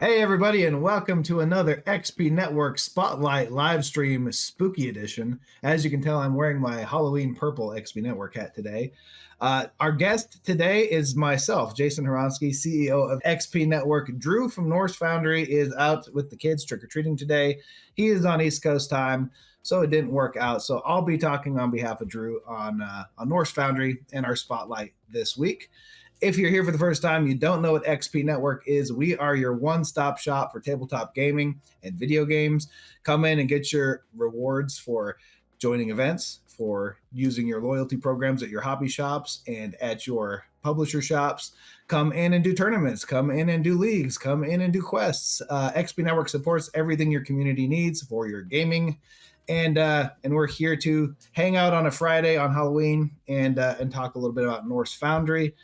Hey, everybody, and welcome to another XP Network Spotlight Livestream Spooky Edition. As you can tell, I'm wearing my Halloween purple XP Network hat today. Our guest today is myself, Jason Horonsky, CEO of XP Network. Drew from Norse Foundry is out with the kids trick-or-treating today. He is on East Coast time, so it didn't work out. So I'll be talking on behalf of Drew on Norse Foundry and our Spotlight this week. If you're here for the first time, you don't know what XP Network is, we are your one-stop shop for tabletop gaming and video games. Come in and get your rewards for joining events, for using your loyalty programs at your hobby shops and at your publisher shops. Come in and do tournaments, come in and do leagues, come in and do quests. XP Network supports everything your community needs for your gaming. And we're here to hang out on a Friday on Halloween and talk a little bit about Norse Foundry.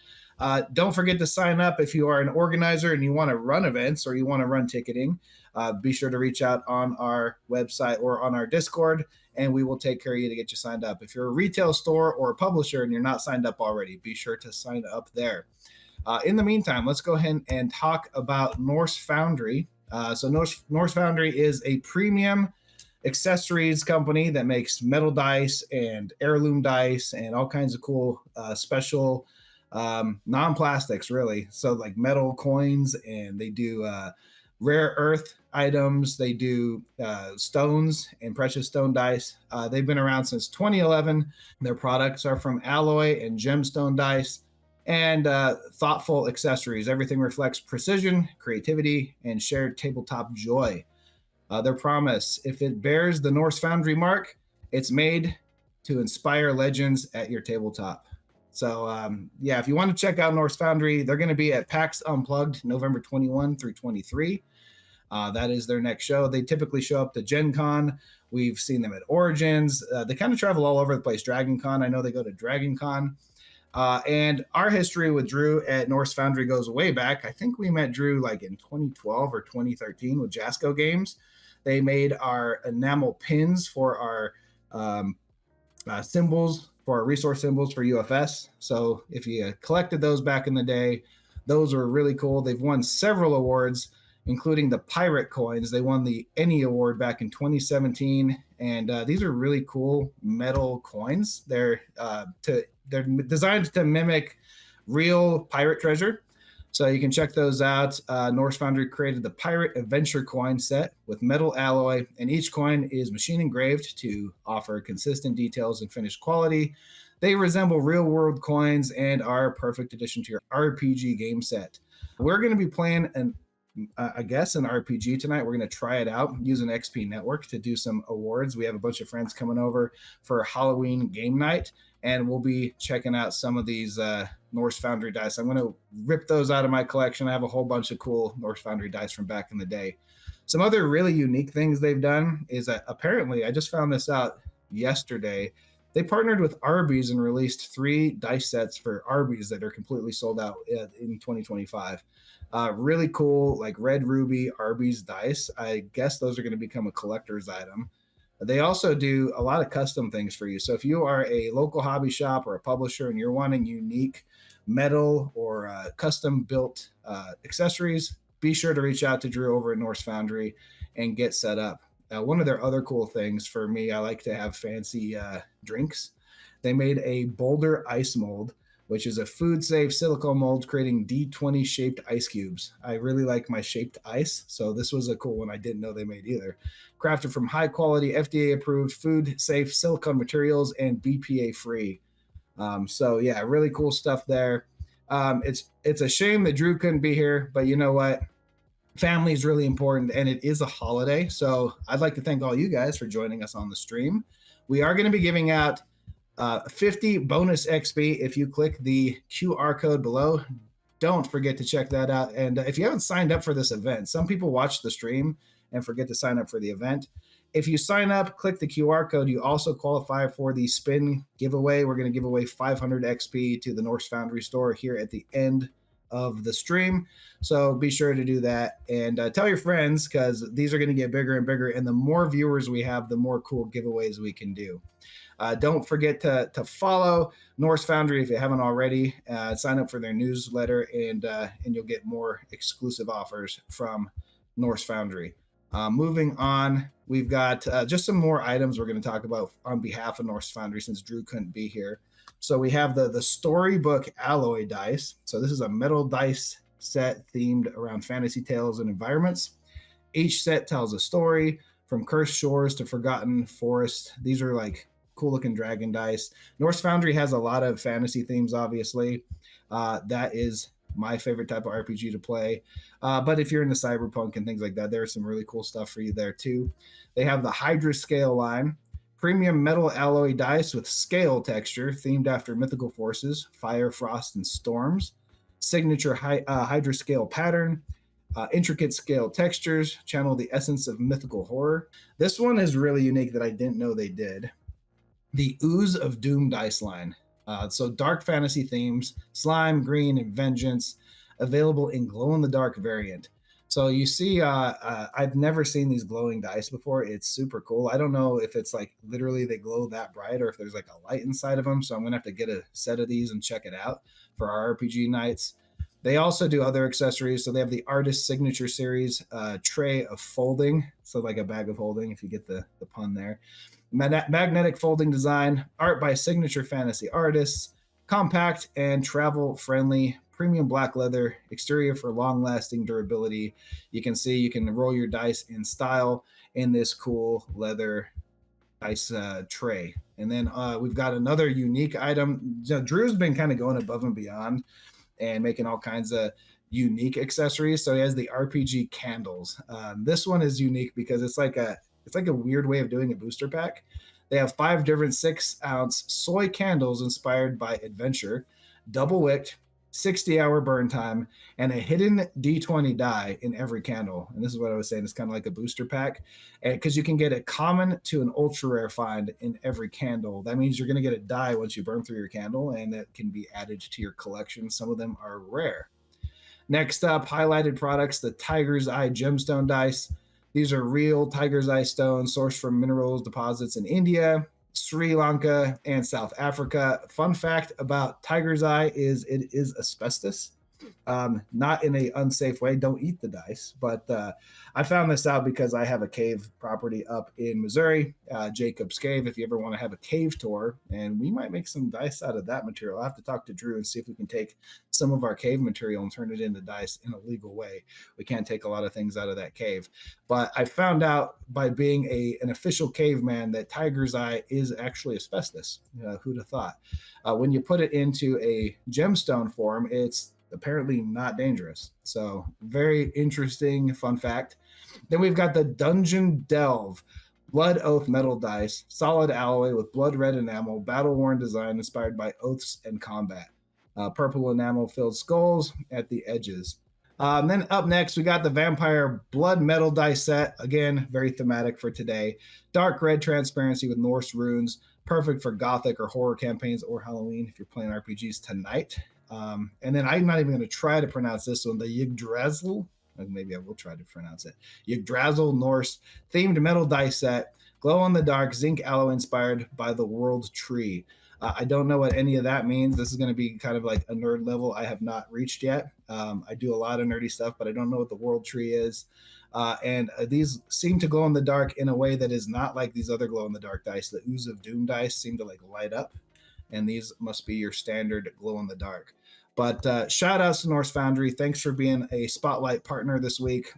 Don't forget to sign up if you are an organizer and you want to run events or you want to run ticketing. Be sure to reach out on our website or on our Discord, and we will take care of you to get you signed up. If you're a retail store or a publisher and you're not signed up already, be sure to sign up there. In the meantime, let's go ahead and talk about Norse Foundry. So Norse Foundry is a premium accessories company that makes metal dice and heirloom dice and all kinds of cool special non-plastics, really. So like metal coins, and they do rare earth items. They do stones and precious stone dice. They've been around since 2011. Their products are from alloy and gemstone dice and thoughtful accessories. Everything reflects precision, creativity, and shared tabletop joy. Their promise: if it bears the Norse Foundry mark, it's made to inspire legends at your tabletop. So, if you want to check out Norse Foundry, they're going to be at PAX Unplugged November 21 through 23. That is their next show. They typically show up to Gen Con. We've seen them at Origins. They kind of travel all over the place. Dragon Con, I know they go to Dragon Con. And our history with Drew at Norse Foundry goes way back. I think we met Drew like in 2012 or 2013 with Jasco Games. They made our enamel pins for our symbols, for our resource symbols for UFS. So if you collected those back in the day, those were really cool. They've won several awards, including the Pirate Coins. They won the ENnie Award back in 2017. And these are really cool metal coins. They're designed to mimic real pirate treasure. So you can check those out. Norse Foundry created the Pirate Adventure coin set with metal alloy, and each coin is machine engraved to offer consistent details and finished quality. They resemble real-world coins and are a perfect addition to your RPG game set. We're going to be playing an RPG tonight. We're going to try it out using XP Network to do some awards. We have a bunch of friends coming over for Halloween game night, and we'll be checking out some of these Norse Foundry dice. I'm going to rip those out of my collection. I have a whole bunch of cool Norse Foundry dice from back in the day. Some other really unique things they've done is that apparently, I just found this out yesterday, they partnered with Arby's and released 3 dice sets for Arby's that are completely sold out in 2025. Really cool, like red ruby Arby's dice. I guess those are going to become a collector's item. They also do a lot of custom things for you. So if you are a local hobby shop or a publisher and you're wanting unique metal or custom built accessories, be sure to reach out to Drew over at Norse Foundry and get set up. One of their other cool things for me, I like to have fancy drinks. They made a Boulder ice mold, which is a food-safe silicone mold creating D20 shaped ice cubes. I really like my shaped ice, so this was a cool one I didn't know they made either. Crafted from high-quality, FDA-approved, food-safe silicone materials and BPA-free. Really cool stuff there. It's a shame that Drew couldn't be here, but you know what? Family is really important, and it is a holiday, so I'd like to thank all you guys for joining us on the stream. We are going to be giving out 50 bonus XP if you click the QR code below. Don't forget to check that out. And if you haven't signed up for this event, some people watch the stream and forget to sign up for the event. If you sign up, click the QR code, you also qualify for the spin giveaway. We're going to give away 500 XP to the Norse Foundry store here at the end of the stream. So be sure to do that and tell your friends, because these are going to get bigger and bigger. And the more viewers we have, the more cool giveaways we can do. Don't forget to follow Norse Foundry if you haven't already. Sign up for their newsletter, and you'll get more exclusive offers from Norse Foundry. Moving on, we've got just some more items we're going to talk about on behalf of Norse Foundry since Drew couldn't be here. So we have the Storybook Alloy Dice. So this is a metal dice set themed around fantasy tales and environments. Each set tells a story from cursed shores to forgotten forests. These are like cool looking dragon dice. Norse Foundry has a lot of fantasy themes, obviously. That is my favorite type of RPG to play. But if you're into cyberpunk and things like that, there's some really cool stuff for you there too. They have the Hydra Scale line, premium metal alloy dice with scale texture themed after mythical forces, fire, frost, and storms. Signature Hydra Scale pattern, intricate scale textures, channel the essence of mythical horror. This one is really unique that I didn't know they did. The Ooze of Doom dice line. So dark fantasy themes, slime, green, and vengeance, available in glow in the dark variant. So you see, I've never seen these glowing dice before. It's super cool. I don't know if it's like literally they glow that bright or if there's like a light inside of them. So I'm gonna have to get a set of these and check it out for our RPG nights. They also do other accessories. So they have the Artist Signature Series tray of folding. So like a bag of holding, if you get the pun there. Magnetic folding design, art by signature fantasy artists, compact and travel friendly, premium black leather, exterior for long lasting durability. You can see you can roll your dice in style in this cool leather dice tray. And then we've got another unique item. Drew's been kind of going above and beyond and making all kinds of unique accessories. So he has the RPG candles. This one is unique because it's like a weird way of doing a booster pack. They have 5 different 6-ounce soy candles inspired by adventure, double wicked, 60-hour burn time, and a hidden D20 die in every candle. And this is what I was saying. It's kind of like a booster pack because you can get a common to an ultra rare find in every candle. That means you're going to get a die once you burn through your candle, and that can be added to your collection. Some of them are rare. Next up, highlighted products, the Tiger's Eye Gemstone Dice. These are real Tiger's Eye stones sourced from minerals deposits in India, Sri Lanka, and South Africa. Fun fact about Tiger's Eye is it is asbestos. Not in an unsafe way. Don't eat the dice. But I found this out because I have a cave property up in Missouri, Jacob's Cave, if you ever want to have a cave tour. And we might make some dice out of that material. I'll have to talk to Drew and see if we can take some of our cave material and turn it into dice in a legal way. We can't take a lot of things out of that cave. But I found out by being an official caveman that Tiger's Eye is actually asbestos. Who'd have thought? When you put it into a gemstone form, it's apparently not dangerous. So very interesting fun fact. Then we've got the Dungeon Delve Blood Oath metal dice, solid alloy with blood red enamel, battle worn design inspired by oaths and combat. Purple enamel filled skulls at the edges. Then up next, we got the Vampire Blood Metal dice set. Again, very thematic for today. Dark red transparency with Norse runes. Perfect for gothic or horror campaigns or Halloween if you're playing RPGs tonight. And then I'm not even going to try to pronounce this one, the Yggdrasil. Maybe I will try to pronounce it. Yggdrasil Norse themed metal dice set, glow in the dark, zinc alloy inspired by the world tree. I don't know what any of that means. This is going to be kind of like a nerd level I have not reached yet. I do a lot of nerdy stuff, but I don't know what the world tree is. And these seem to glow in the dark in a way that is not like these other glow in the dark dice. The Ooze of Doom dice seem to like light up, and these must be your standard glow in the dark. But shout outs to Norse Foundry. Thanks for being a spotlight partner this week.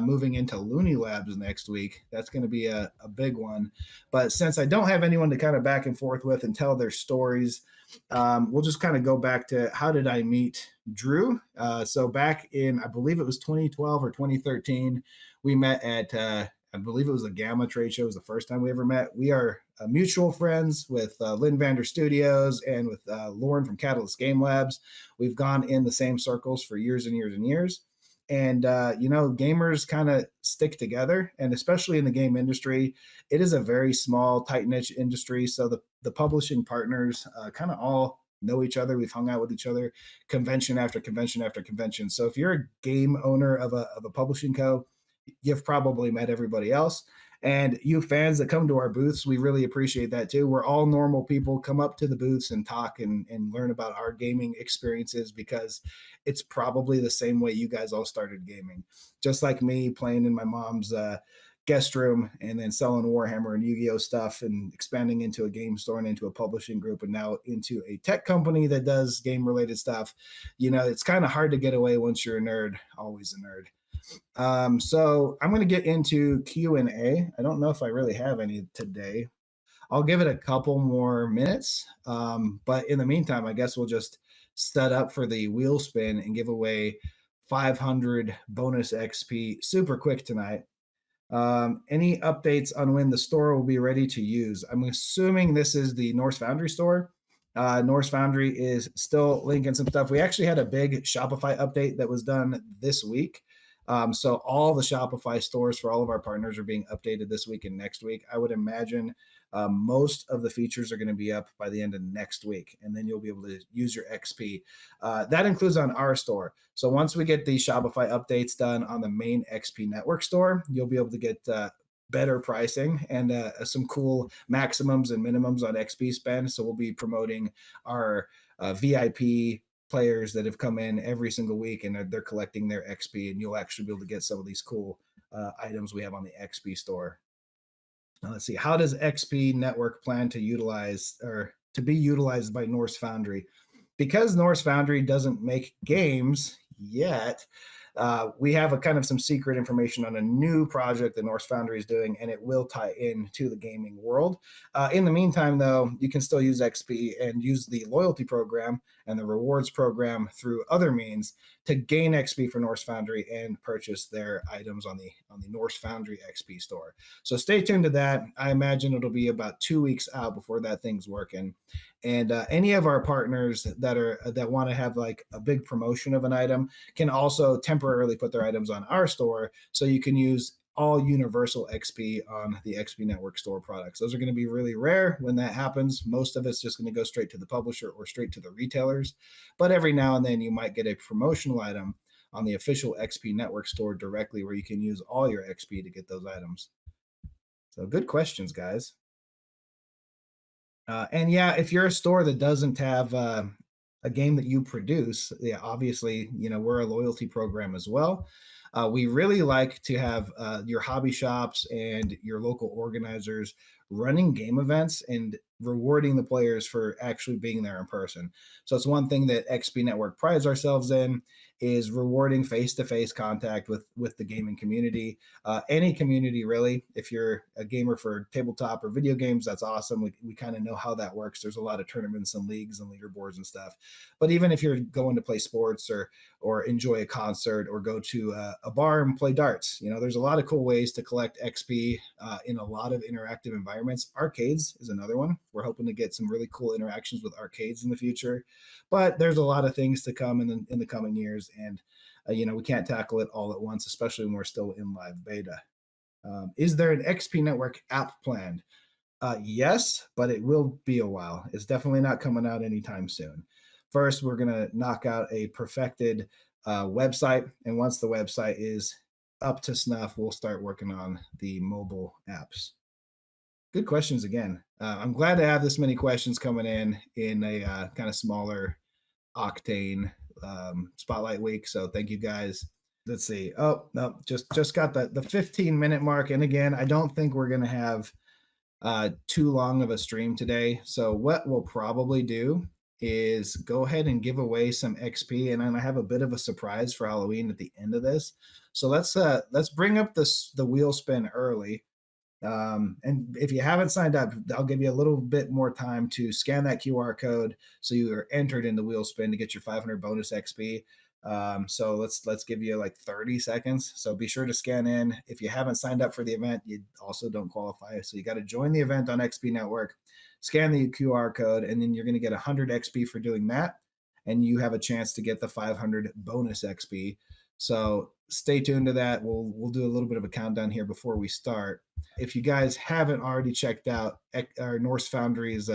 Moving into Looney Labs next week. That's going to be a big one. But since I don't have anyone to kind of back and forth with and tell their stories, we'll just kind of go back to how did I meet Drew? So back in, I believe it was 2012 or 2013, we met at, I believe it was a Gamma trade show. It was the first time we ever met. We are mutual friends with Lynn Vander Studios and with Lauren from Catalyst Game Labs. We've gone in the same circles for years and years and years. And, gamers kind of stick together. And especially in the game industry, it is a very small, tight niche industry. So the publishing partners kind of all know each other. We've hung out with each other convention after convention after convention. So if you're a game owner of a publishing co, you've probably met everybody else. And you fans that come to our booths, we really appreciate that too. We're all normal people. Come up to the booths and talk and learn about our gaming experiences, because it's probably the same way you guys all started gaming. Just like me playing in my mom's guest room and then selling Warhammer and Yu-Gi-Oh stuff and expanding into a game store and into a publishing group and now into a tech company that does game related stuff. It's kind of hard to get away once you're a nerd, always a nerd. So I'm going to get into Q&A. I don't know if I really have any today. I'll give it a couple more minutes. But in the meantime, I guess we'll just set up for the wheel spin and give away 500 bonus XP super quick tonight. Any updates on when the store will be ready to use? I'm assuming this is the Norse Foundry store. Norse Foundry is still linking some stuff. We actually had a big Shopify update that was done this week. So all the Shopify stores for all of our partners are being updated this week and next week. I would imagine most of the features are going to be up by the end of next week, and then you'll be able to use your XP. That includes on our store. So once we get the Shopify updates done on the main XP network store, you'll be able to get better pricing and some cool maximums and minimums on XP spend. So we'll be promoting our VIP players that have come in every single week and they're collecting their XP, and you'll actually be able to get some of these cool items we have on the XP store. Now, let's see, how does XP Network plan to utilize or to be utilized by Norse Foundry? Because Norse Foundry doesn't make games yet, we have a kind of some secret information on a new project that Norse Foundry is doing, and it will tie into the gaming world. In the meantime, though, you can still use XP and use the loyalty program and the rewards program through other means to gain XP for Norse Foundry and purchase their items on the Norse Foundry XP store. So stay tuned to that. I imagine it'll be about 2 weeks out before that thing's working. And any of our partners that want to have like a big promotion of an item can also temporarily put their items on our store, so you can use all universal XP on the XP Network store products. Those are going to be really rare when that happens. Most of it's just going to go straight to the publisher or straight to the retailers. But every now and then you might get a promotional item on the official XP Network store directly, where you can use all your XP to get those items. So good questions, guys. And yeah, if you're a store that doesn't have a game that you produce, yeah, obviously, we're a loyalty program as well. We really like to have your hobby shops and your local organizers running game events and rewarding the players for actually being there in person. So it's one thing that XP Network prides ourselves in, is rewarding face-to-face contact with the gaming community. Any community, really. If you're a gamer for tabletop or video games, that's awesome. We kind of know how that works. There's a lot of tournaments and leagues and leaderboards and stuff. But even if you're going to play sports or enjoy a concert or go to a bar and play darts, there's a lot of cool ways to collect XP in a lot of interactive environments. Arcades is another one. We're hoping to get some really cool interactions with arcades in the future, but there's a lot of things to come in the coming years, and we can't tackle it all at once, especially when we're still in live beta. Is there an XP Network app planned? Yes, but it will be a while. It's definitely not coming out anytime soon. First, we're going to knock out a perfected website, and once the website is up to snuff, we'll start working on the mobile apps. Good questions again. I'm glad to have this many questions coming in a kind of smaller octane spotlight week. So thank you guys. Let's see. Oh no, just got the 15-minute mark. And again, I don't think we're gonna have too long of a stream today. So what we'll probably do is go ahead and give away some XP, and then I have a bit of a surprise for Halloween at the end of this. So let's bring up the wheel spin early. And if you haven't signed up, I'll give you a little bit more time to scan that QR code so you are entered in the wheel spin to get your 500 bonus XP. So let's give you like 30 seconds. So be sure to scan in. If you haven't signed up for the event, you also don't qualify. So you got to join the event on XP Network, scan the QR code, and then you're going to get 100 XP for doing that. And you have a chance to get the 500 bonus XP. So stay tuned to that. We'll do a little bit of a countdown here before we start. If you guys haven't already checked out our Norse Foundry's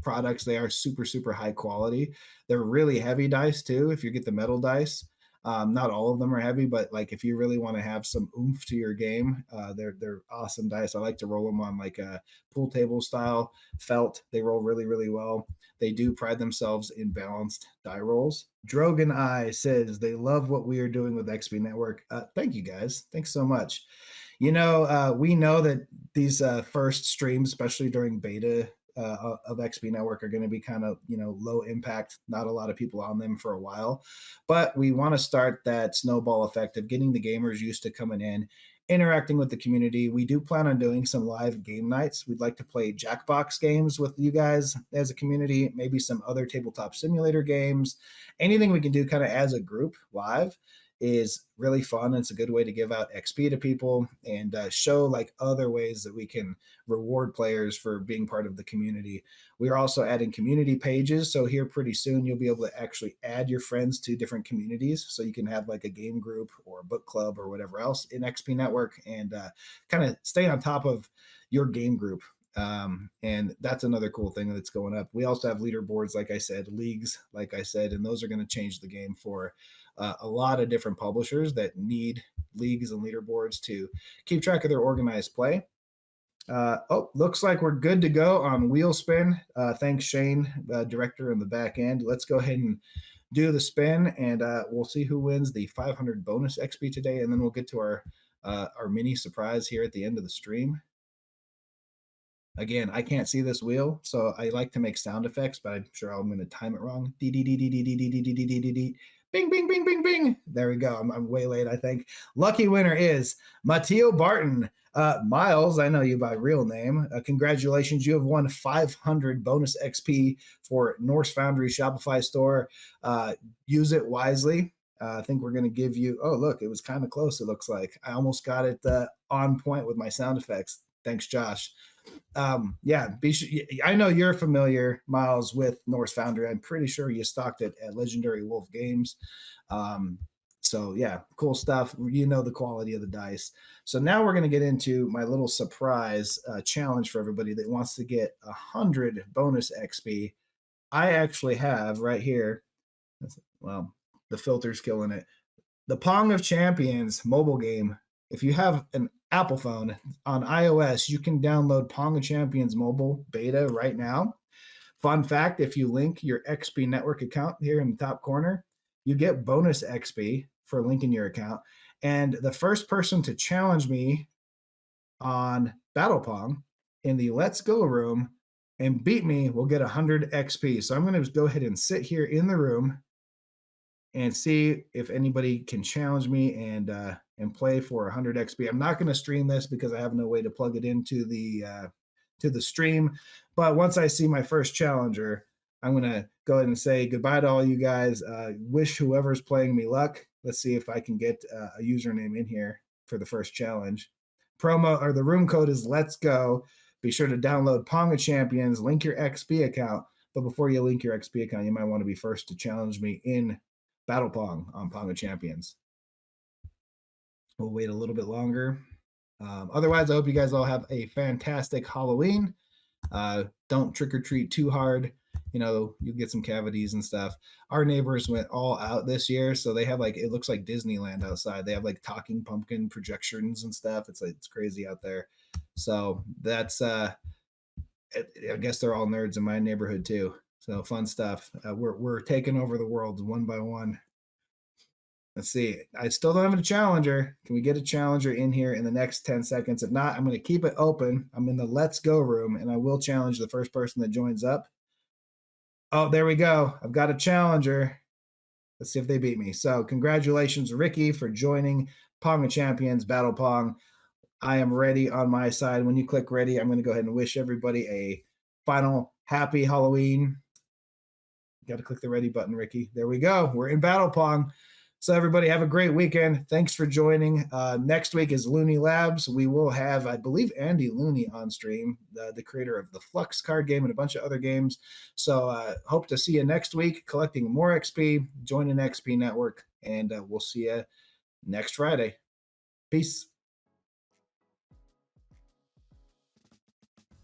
products, they are super, super high quality. They're really heavy dice too, if you get the metal dice. Not all of them are heavy, but like if you really want to have some oomph to your game, they're awesome dice. I like to roll them on like a pool table style felt. They roll really, really well. They do pride themselves in balanced die rolls. Drogan I says they love what we are doing with XP Network. Thank you guys. Thanks so much. We know that these first streams, especially during beta of XP Network, are going to be kind of low impact, not a lot of people on them for a while, but we want to start that snowball effect of getting the gamers used to coming in, interacting with the community. We do plan on doing some live game nights. We'd like to play Jackbox games with you guys as a community, maybe some other tabletop simulator games, anything we can do kind of as a group live is really fun. It's a good way to give out XP to people and show like other ways that we can reward players for being part of the community. We are also adding community pages. So here pretty soon, you'll be able to actually add your friends to different communities. So you can have like a game group or a book club or whatever else in XP Network and kind of stay on top of your game group. And that's another cool thing that's going up. We also have leaderboards, like I said, leagues, like I said, and those are going to change the game for a lot of different publishers that need leagues and leaderboards to keep track of their organized play. Looks like we're good to go on wheel spin. Thanks, Shane, director in the back end. Let's go ahead and do the spin, and we'll see who wins the 500 bonus XP today, and then we'll get to our mini surprise here at the end of the stream. Again, I can't see this wheel, so I like to make sound effects, but I'm sure I'm going to time it wrong. Dee dee dee dee dee dee dee dee dee dee dee dee. Bing, bing, bing, bing, bing. There we go. I'm way late, I think. Lucky winner is Matteo Barton. Miles, I know you by real name. Congratulations. You have won 500 bonus XP for Norse Foundry Shopify store. Use it wisely. I think we're going to give you, oh, look, it was kind of close, it looks like. I almost got it on point with my sound effects. Thanks, Josh. I know you're familiar, Miles, with Norse Foundry. I'm pretty sure you stocked it at Legendary Wolf Games. So yeah, cool stuff. You know the quality of the dice. So now we're going to get into my little surprise challenge for everybody that wants to get 100 bonus XP. I actually have right here, well, the filter's killing it, the Pong of Champions mobile game. If you have an Apple phone on iOS, you can download Pong of Champions mobile beta right now. Fun fact, if you link your XP Network account here in the top corner, you get bonus XP for linking your account. And the first person to challenge me on Battle Pong in the Let's Go room and beat me will get 100 XP. So I'm going to go ahead and sit here in the room and see if anybody can challenge me and play for 100 XP. I'm not going to stream this because I have no way to plug it into the stream. But once I see my first challenger, I'm going to go ahead and say goodbye to all you guys. Wish whoever's playing me luck. Let's see if I can get a username in here for the first challenge. Promo or the room code is Let's Go. Be sure to download Pong of Champions, link your XP account. But before you link your XP account, you might want to be first to challenge me in Battle Pong on Pong of Champions. We'll wait a little bit longer. Otherwise, I hope you guys all have a fantastic Halloween. Don't trick or treat too hard. You'll get some cavities and stuff. Our neighbors went all out this year, so they have it looks like Disneyland outside. They have talking pumpkin projections and stuff. It's crazy out there. So that's I guess they're all nerds in my neighborhood too. So fun stuff. We're taking over the world one by one. Let's see. I still don't have a challenger. Can we get a challenger in here in the next 10 seconds? If not, I'm going to keep it open. I'm in the Let's Go room, and I will challenge the first person that joins up. Oh, there we go. I've got a challenger. Let's see if they beat me. So congratulations, Ricky, for joining Pong of Champions Battle Pong. I am ready on my side. When you click ready, I'm going to go ahead and wish everybody a final happy Halloween. You got to click the ready button, Ricky. There we go. We're in Battle Pong. So everybody have a great weekend. Thanks for joining. Next week is Looney Labs. We will have, I believe, Andy Looney on stream, the creator of the Flux card game and a bunch of other games. So hope to see you next week collecting more XP. Join an XP network, and we'll see you next Friday. Peace.